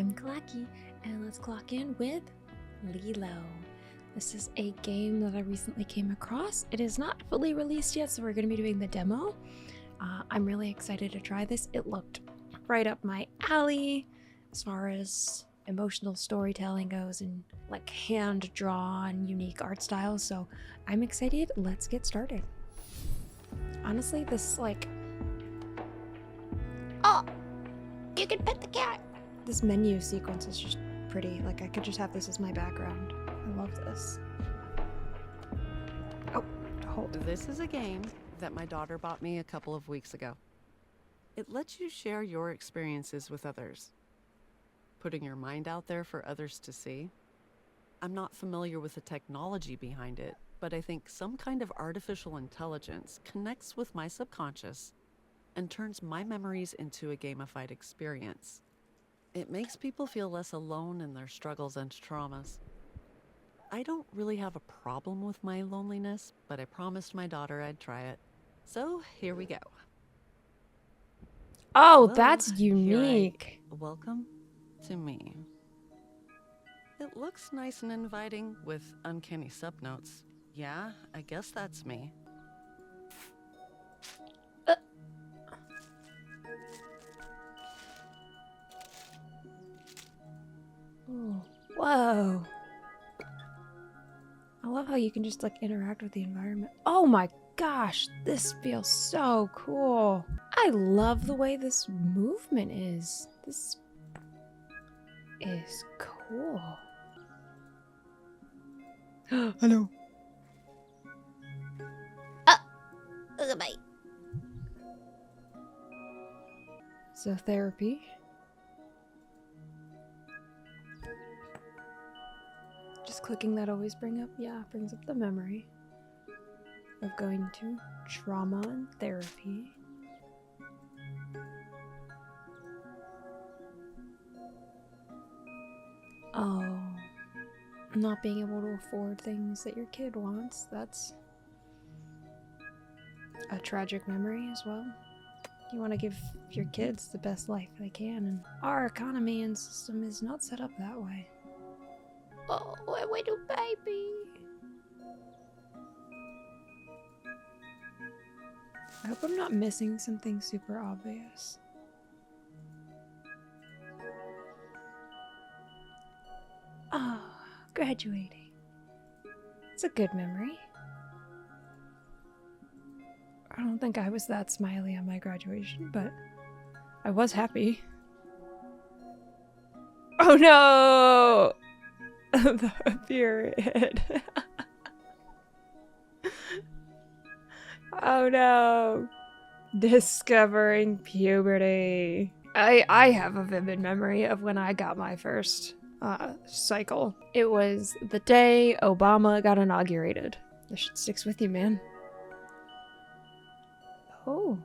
I'm Clocky, and let's clock in with Leila. This is a game that I recently came across. It is not fully released yet, so we're going to be doing the demo. I'm really excited to try this. It looked right up my alley as far as emotional storytelling goes and like hand-drawn, unique art styles, so I'm excited. Let's get started. Honestly, this oh, you can pet the cat. This menu sequence is just pretty. Like, I could just have this as my background. I love this. Oh, hold. This is a game that my daughter bought me a couple of weeks ago. It lets you share your experiences with others, putting your mind out there for others to see. I'm not familiar with the technology behind it, but I think some kind of artificial intelligence connects with my subconscious and turns my memories into a gamified experience. It makes people feel less alone in their struggles and traumas. I don't really have a problem with my loneliness, but I promised my daughter I'd try it. So here we go. Oh, Hello, that's unique. Welcome to me. It looks nice and inviting with uncanny subnotes. Yeah, I guess that's me. Oh, whoa. I love how you can just like interact with the environment. Oh my gosh, this feels so cool. I love the way this movement is. This is cool. Hello. Bye. So therapy. Just clicking that always brings up the memory of going to trauma and therapy. Oh, not being able to afford things that your kid wants, that's a tragic memory as well. You want to give your kids the best life they can, and our economy and system is not set up that way. Oh, a little baby. I hope I'm not missing something super obvious. Oh, graduating. It's a good memory. I don't think I was that smiley on my graduation, but I was happy. Oh no! The period. Oh no. Discovering puberty. I have a vivid memory of when I got my first cycle. It was the day Obama got inaugurated. This shit sticks with you, man. Oh.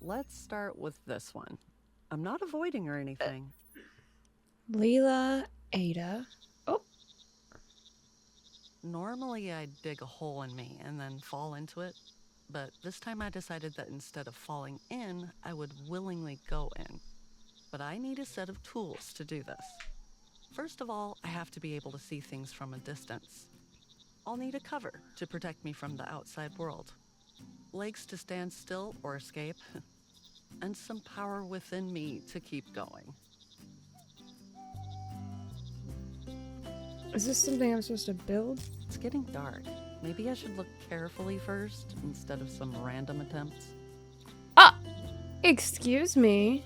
Let's start with this one. I'm not avoiding or anything. Leila, Ada. Oh. Normally I'd dig a hole in me and then fall into it, but this time I decided that instead of falling in, I would willingly go in. But I need a set of tools to do this. First of all, I have to be able to see things from a distance. I'll need a cover to protect me from the outside world, legs to stand still or escape, and some power within me to keep going. Is this something I'm supposed to build? It's getting dark. Maybe I should look carefully first instead of some random attempts. Ah! Excuse me.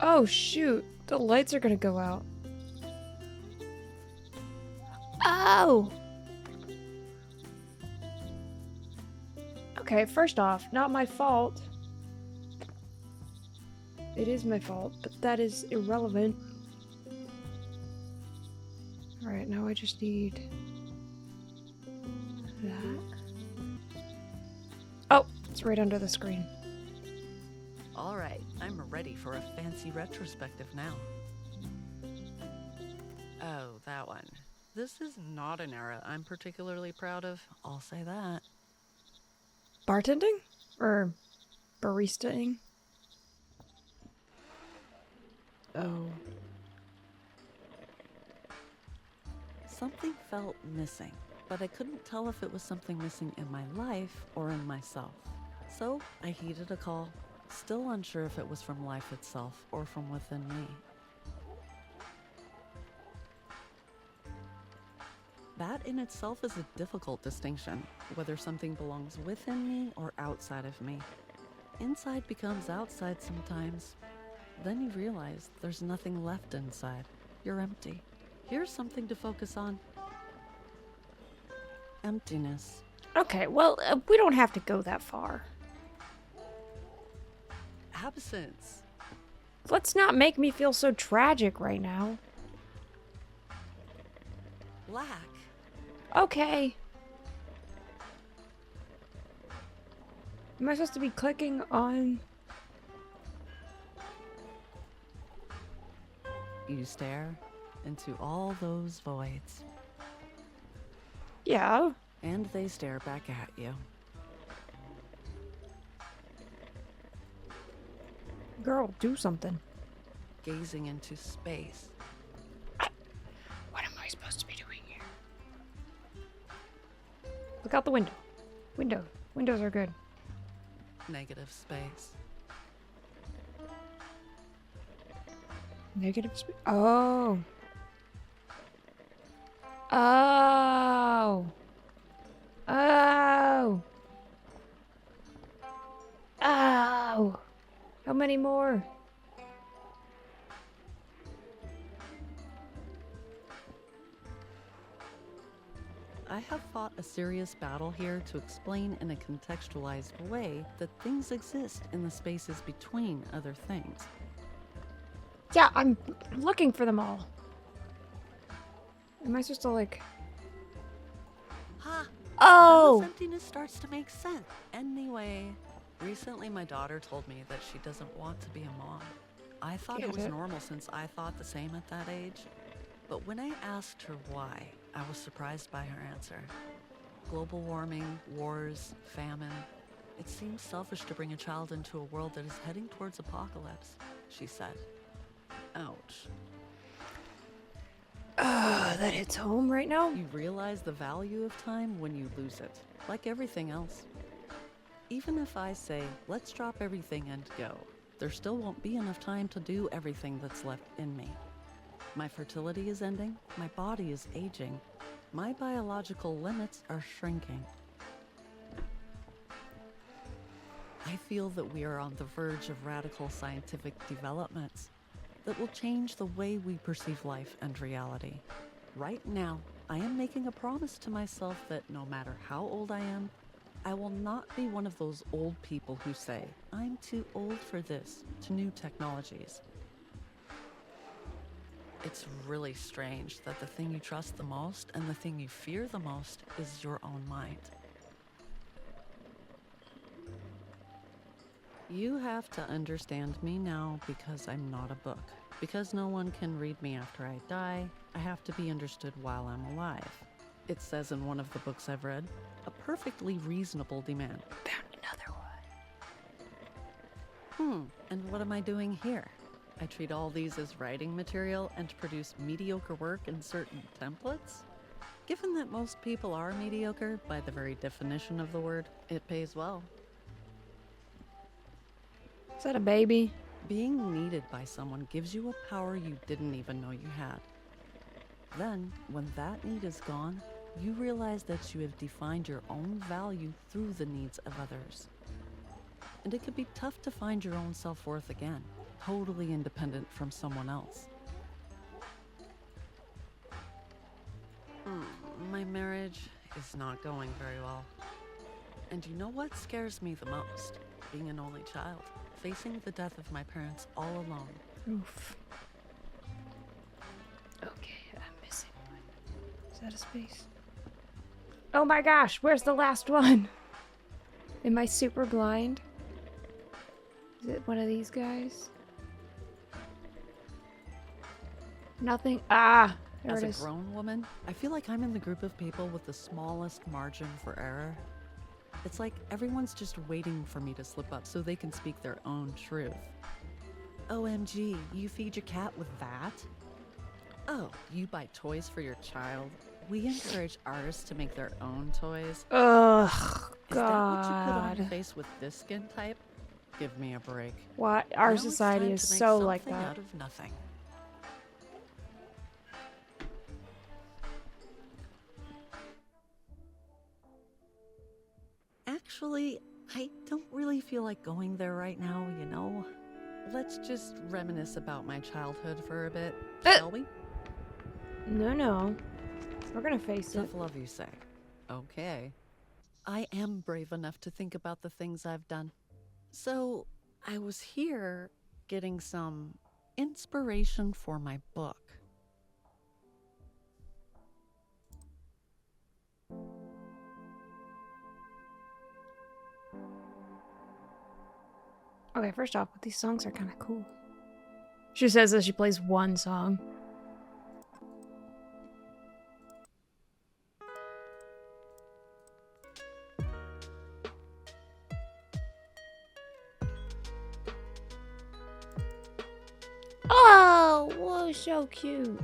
Oh shoot, the lights are gonna go out. Oh! Okay, first off, not my fault. It is my fault, but that is irrelevant. Alright, now I just need that. Oh, it's right under the screen. All right, I'm ready for a fancy retrospective now. Oh, that one. This is not an era I'm particularly proud of, I'll say that. Bartending? Or Baristaing. Oh. Something felt missing, but I couldn't tell if it was something missing in my life or in myself. So I heeded a call, still unsure if it was from life itself or from within me. That in itself is a difficult distinction, whether something belongs within me or outside of me. Inside becomes outside sometimes. Then you realize there's nothing left inside. You're empty. Here's something to focus on. Emptiness. Okay, well, we don't have to go that far. Absence. Let's not make me feel so tragic right now. Lack. Okay. Am I supposed to be clicking on... You stare into all those voids. Yeah. And they stare back at you. Girl, do something. Gazing into space. What am I supposed to be doing here? Look out the window. Windows are good. Negative space. Negative space. Oh. Oh. Oh. Oh. How many more? I have fought a serious battle here to explain in a contextualized way that things exist in the spaces between other things. Yeah, I'm looking for them all. Am I supposed to like... Ha! Oh! This emptiness starts to make sense. Anyway, recently my daughter told me that she doesn't want to be a mom. I thought it was normal since I thought the same at that age. But when I asked her why, I was surprised by her answer. Global warming, wars, famine. It seems selfish to bring a child into a world that is heading towards apocalypse, she said. Ouch. That hits home right now? You realize the value of time when you lose it, like everything else. Even if I say, let's drop everything and go, there still won't be enough time to do everything that's left in me. My fertility is ending, my body is aging, my biological limits are shrinking. I feel that we are on the verge of radical scientific developments that will change the way we perceive life and reality. Right now, I am making a promise to myself that no matter how old I am, I will not be one of those old people who say, I'm too old for this, to new technologies. It's really strange that the thing you trust the most and the thing you fear the most is your own mind. You have to understand me now because I'm not a book. Because no one can read me after I die, I have to be understood while I'm alive. It says in one of the books I've read, a perfectly reasonable demand. Found another one. And what am I doing here? I treat all these as writing material and produce mediocre work in certain templates? Given that most people are mediocre, by the very definition of the word, it pays well. Is that a baby? Being needed by someone gives you a power you didn't even know you had. Then, when that need is gone, you realize that you have defined your own value through the needs of others. And it can be tough to find your own self-worth again, totally independent from someone else. My marriage is not going very well. And you know what scares me the most? Being an only child, facing the death of my parents all alone. Oof. Okay, I'm missing one. Is that a space? Oh my gosh, where's the last one? Am I super blind? Is it one of these guys? Nothing. Ah, there As it a is. grown woman, I feel like I'm in the group of people with the smallest margin for error. It's like everyone's just waiting for me to slip up so they can speak their own truth. OMG, you feed your cat with that? Oh, you buy toys for your child? We encourage ours to make their own toys. Ugh, Is that what you put on your God. face with this skin type? Give me a break. Why? Now Our it's society time is to make so like something that. out of nothing. Actually, I don't really feel like going there right now, you know? Let's just reminisce about my childhood for a bit, shall we? No. We're gonna face it. Tough love, you say. Okay. I am brave enough to think about the things I've done. So, I was here getting some inspiration for my book. Okay, first off, these songs are kind of cool. She says that she plays one song. Oh, whoa, so cute.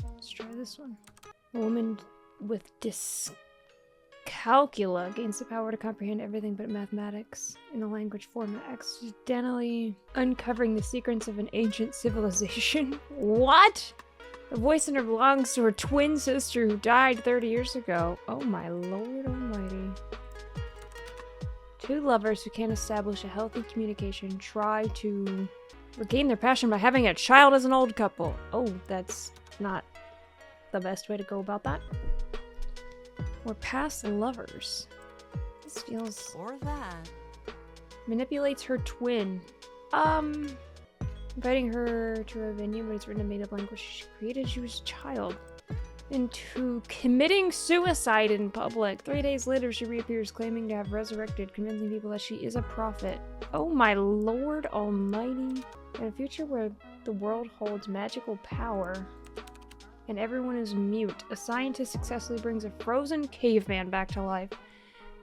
Let's try this one. A woman with dyscalculia gains the power to comprehend everything but mathematics in a language format, accidentally uncovering the secrets of an ancient civilization. What? The voice in her belongs to her twin sister who died 30 years ago. Oh my lord almighty. Two lovers who can't establish a healthy communication try to regain their passion by having a child as an old couple. Oh, that's not the best way to go about that. We're past lovers. This feels... Or that. Manipulates her twin. Inviting her to a venue, but it's written in a made-up language she created. She was a child. Into committing suicide in public. 3 days later, she reappears, claiming to have resurrected, convincing people that she is a prophet. Oh my lord almighty. In a future where the world holds magical power and everyone is mute, a scientist successfully brings a frozen caveman back to life.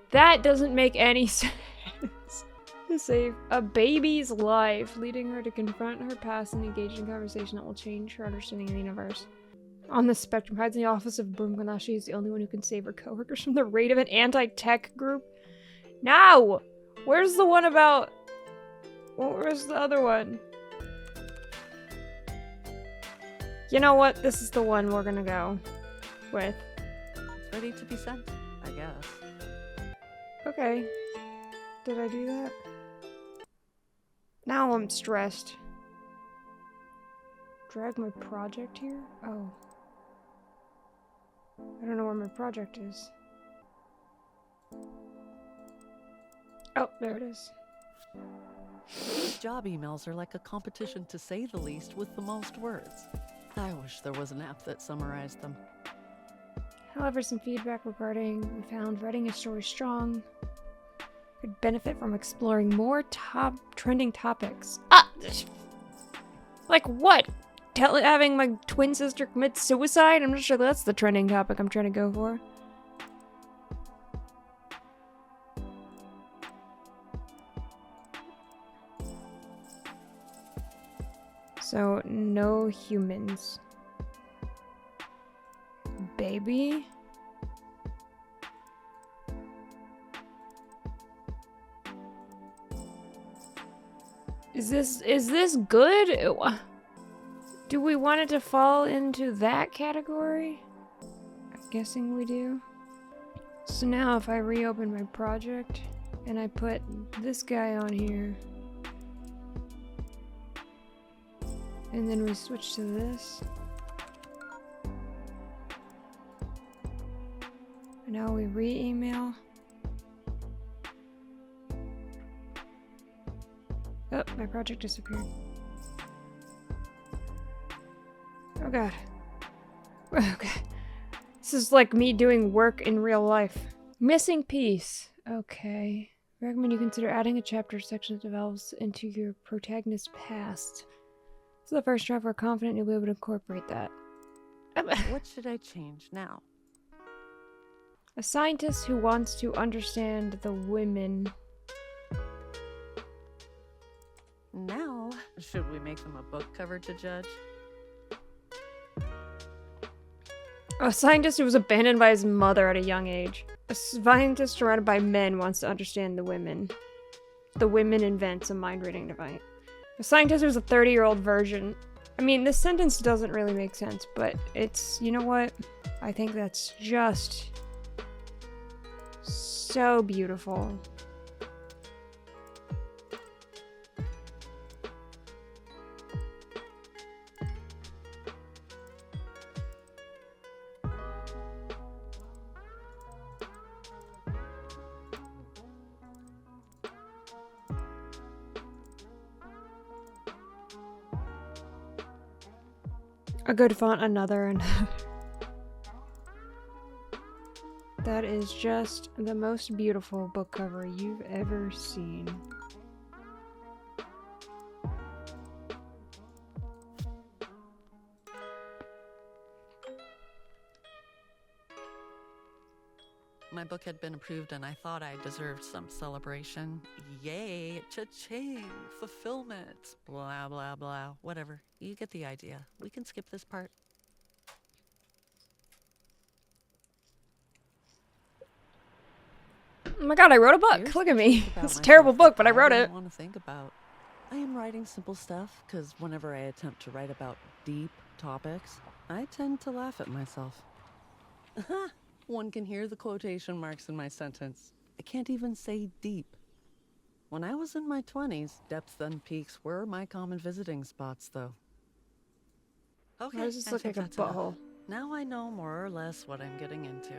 That doesn't make any sense. To save a baby's life, leading her to confront her past and engage in conversation that will change her understanding of the universe. On the spectrum, hides in the office of Brumganashi, is the only one who can save her coworkers from the raid of an anti-tech group. Now! Where's the one about... Where's the other one? You know what? This is the one we're gonna go with. It's ready to be sent, I guess. Okay. Did I do that? Now I'm stressed. Drag my project here? Oh. I don't know where my project is. Oh, there it is. These job emails are like a competition, to say the least, with the most words. I wish there was an app that summarized them. However, some feedback regarding we found writing a story strong could benefit from exploring more trending topics. Like what? Having my twin sister commit suicide? I'm not sure that's the trending topic I'm trying to go for. So, no humans. Baby? Is this good? Do we want it to fall into that category? I'm guessing we do. So now if I reopen my project and I put this guy on here, and then we switch to this, and now we re-email. Oh, my project disappeared. Oh god. Okay. This is like me doing work in real life. Missing piece. Okay. Recommend you consider adding a chapter section that develops into your protagonist's past. This is the first draft. We're confident you'll be able to incorporate that. What should I change now? A scientist who wants to understand the women. Now, should we make them a book cover to judge? A scientist who was abandoned by his mother at a young age. A scientist surrounded by men wants to understand the women. The women invents a mind-reading device. A scientist who's a 30-year-old virgin. I mean, this sentence doesn't really make sense, but it's, you know what? I think that's just so beautiful. A good font, another. That is just the most beautiful book cover you've ever seen. My book had been approved and I thought I deserved some celebration. Yay, cha-ching, fulfillment, blah, blah, blah, whatever. You get the idea. We can skip this part. Oh my god, I wrote a book! Here's Look at me! about It's a myself terrible book, but I that wrote didn't it. want to think about. I am writing simple stuff because whenever I attempt to write about deep topics, I tend to laugh at myself. One can hear the quotation marks in my sentence. I can't even say deep. When I was in my 20s, depths and peaks were my common visiting spots, though. Okay, Why does this I look think like a that's enough. butthole? Now I know more or less what I'm getting into.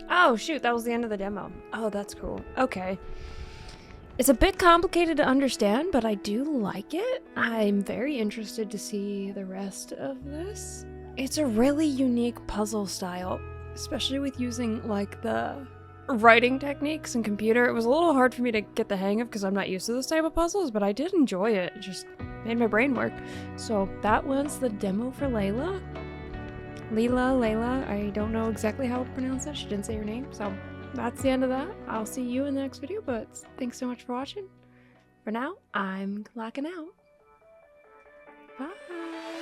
Oh shoot, that was the end of the demo. Oh, that's cool. Okay. It's a bit complicated to understand, but I do like it. I'm very interested to see the rest of this. It's a really unique puzzle style, especially with using like the writing techniques and computer. It was a little hard for me to get the hang of because I'm not used to this type of puzzles, but I did enjoy it. It just made my brain work. So that was the demo for Leila. Leila, I don't know exactly how to pronounce that. She didn't say her name, so that's the end of that. I'll see you in the next video, but thanks so much for watching. For now, I'm clocking out. Bye.